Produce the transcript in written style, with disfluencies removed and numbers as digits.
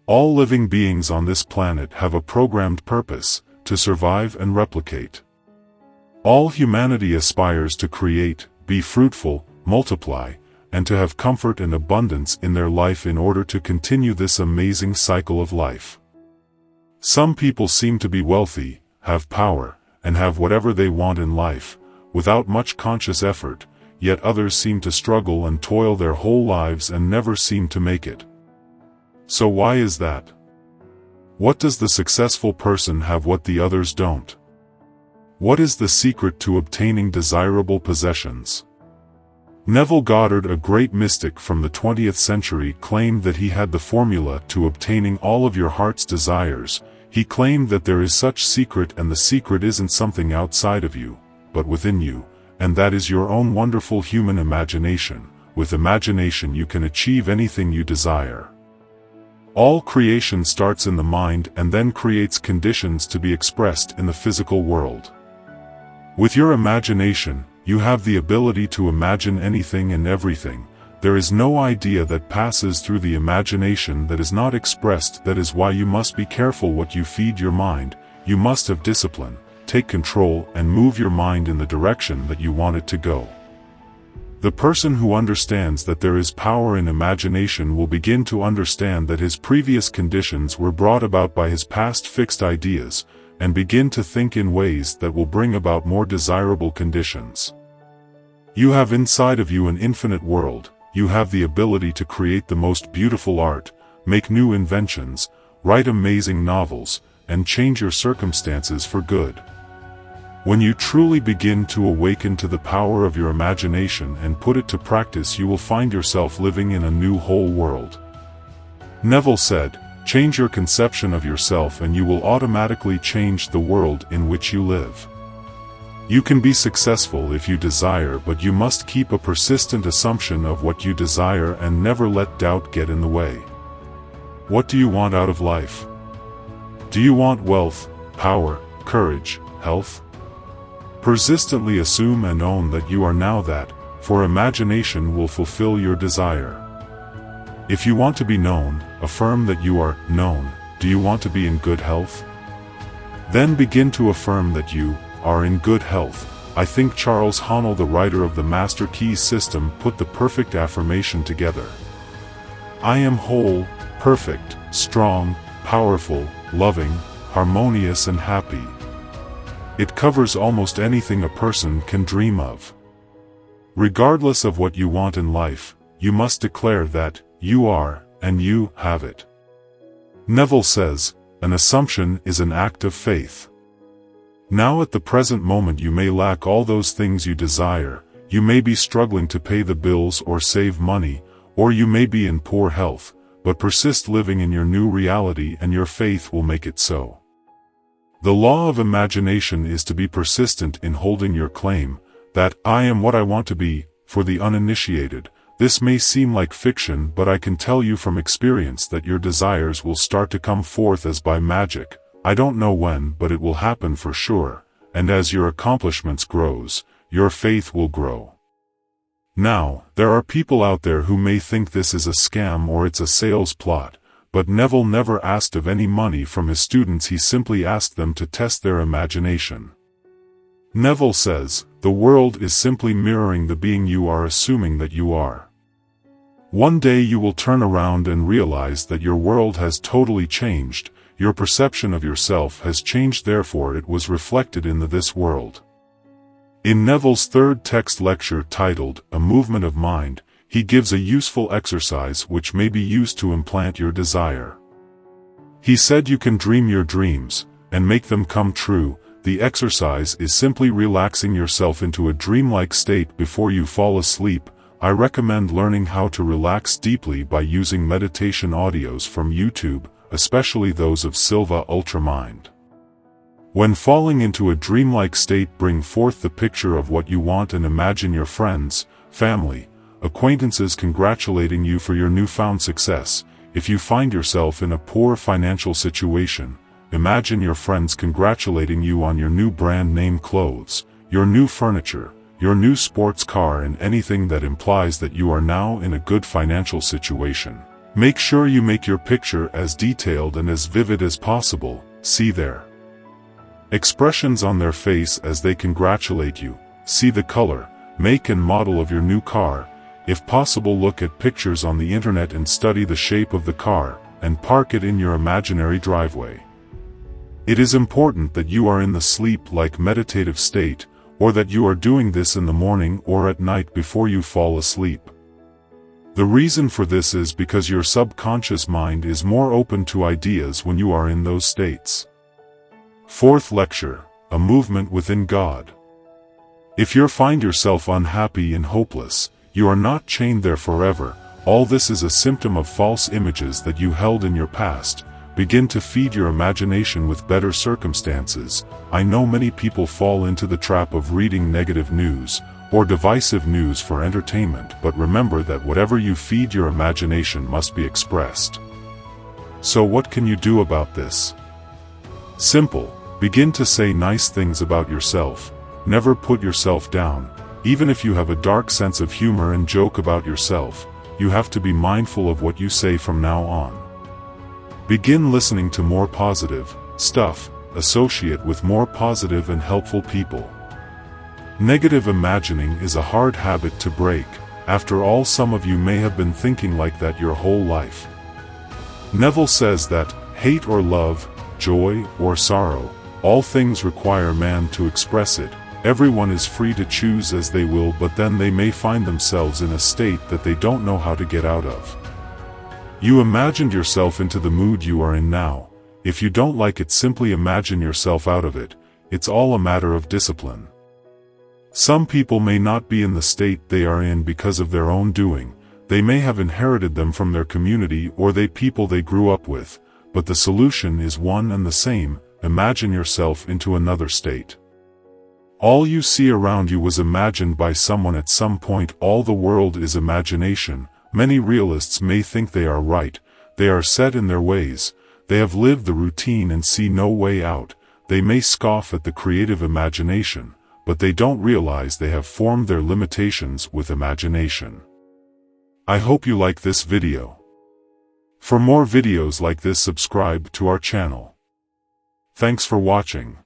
All living beings on this planet have a programmed purpose, to survive and replicate. All humanity aspires to create, be fruitful, multiply, and to have comfort and abundance in their life in order to continue this amazing cycle of life. Some people seem to be wealthy, have power, and have whatever they want in life, without much conscious effort, yet others seem to struggle and toil their whole lives and never seem to make it. So why is that? What does the successful person have what the others don't? What is the secret to obtaining desirable possessions? Neville Goddard, a great mystic from the 20th century, claimed that he had the formula to obtaining all of your heart's desires. He claimed that there is such secret, and the secret isn't something outside of you, but within you, and that is your own wonderful human imagination. With imagination you can achieve anything you desire. All creation starts in the mind and then creates conditions to be expressed in the physical world. With your imagination, you have the ability to imagine anything and everything. There is no idea that passes through the imagination that is not expressed. That is why you must be careful what you feed your mind. You must have discipline, take control, and move your mind in the direction that you want it to go. The person who understands that there is power in imagination will begin to understand that his previous conditions were brought about by his past fixed ideas, and begin to think in ways that will bring about more desirable conditions. You have inside of you an infinite world. You have the ability to create the most beautiful art, make new inventions, write amazing novels, and change your circumstances for good. When you truly begin to awaken to the power of your imagination and put it to practice, you will find yourself living in a new whole world. Neville said, "Change your conception of yourself and you will automatically change the world in which you live." You can be successful if you desire, but you must keep a persistent assumption of what you desire and never let doubt get in the way. What do you want out of life? Do you want wealth, power, courage, health? Persistently assume and own that you are now that, for imagination will fulfill your desire. If you want to be known, affirm that you are known. Do you want to be in good health? Then begin to affirm that you are in good health. I think Charles Haanel, the writer of the Master Keys system, put the perfect affirmation together. I am whole, perfect, strong, powerful, loving, harmonious and happy. It covers almost anything a person can dream of. Regardless of what you want in life, you must declare that you are, and you have it. Neville says, an assumption is an act of faith. Now at the present moment you may lack all those things you desire, you may be struggling to pay the bills or save money, or you may be in poor health, but persist living in your new reality and your faith will make it so. The law of imagination is to be persistent in holding your claim, that I am what I want to be. For the uninitiated, this may seem like fiction, but I can tell you from experience that your desires will start to come forth as by magic. I don't know when, but it will happen for sure, and as your accomplishments grows, your faith will grow. Now, there are people out there who may think this is a scam or it's a sales plot, but Neville never asked of any money from his students. He simply asked them to test their imagination. Neville says, the world is simply mirroring the being you are assuming that you are. One day you will turn around and realize that your world has totally changed. Your perception of yourself has changed, therefore it was reflected in this world. In Neville's third text lecture titled, A Movement of Mind, he gives a useful exercise which may be used to implant your desire. He said you can dream your dreams, and make them come true. The exercise is simply relaxing yourself into a dreamlike state before you fall asleep. I recommend learning how to relax deeply by using meditation audios from YouTube, especially those of Silva Ultramind. When falling into a dreamlike state, bring forth the picture of what you want and imagine your friends, family, acquaintances congratulating you for your newfound success. If you find yourself in a poor financial situation, imagine your friends congratulating you on your new brand name clothes, your new furniture, your new sports car, and anything that implies that you are now in a good financial situation. Make sure you make your picture as detailed and as vivid as possible. See their expressions on their face as they congratulate you. See the color, make and model of your new car. If possible, look at pictures on the internet and study the shape of the car, and park it in your imaginary driveway. It is important that you are in the sleep-like meditative state, or that you are doing this in the morning or at night before you fall asleep. The reason for this is because your subconscious mind is more open to ideas when you are in those states. Fourth lecture, a movement within God. If you find yourself unhappy and hopeless, you are not chained there forever. All this is a symptom of false images that you held in your past. Begin to feed your imagination with better circumstances. I know many people fall into the trap of reading negative news, or divisive news for entertainment, but remember that whatever you feed your imagination must be expressed. So what can you do about this? Simple. Begin to say nice things about yourself. Never put yourself down. Even if you have a dark sense of humor and joke about yourself, you have to be mindful of what you say from now on. Begin listening to more positive stuff. Associate with more positive and helpful people. Negative imagining is a hard habit to break. After all, some of you may have been thinking like that your whole life. Neville says that, hate or love, joy or sorrow, all things require man to express it. Everyone is free to choose as they will, but then they may find themselves in a state that they don't know how to get out of. You imagined yourself into the mood you are in now. If you don't like it, simply imagine yourself out of it. It's all a matter of discipline. Some people may not be in the state they are in because of their own doing. They may have inherited them from their community or people they grew up with, but the solution is one and the same. Imagine yourself into another state. All you see around you was imagined by someone at some point. All the world is imagination. Many realists may think they are right. They are set in their ways. They have lived the routine and see no way out. They may scoff at the creative imagination, but they don't realize they have formed their limitations with imagination. I hope you like this video. For more videos like this, subscribe to our channel. Thanks for watching.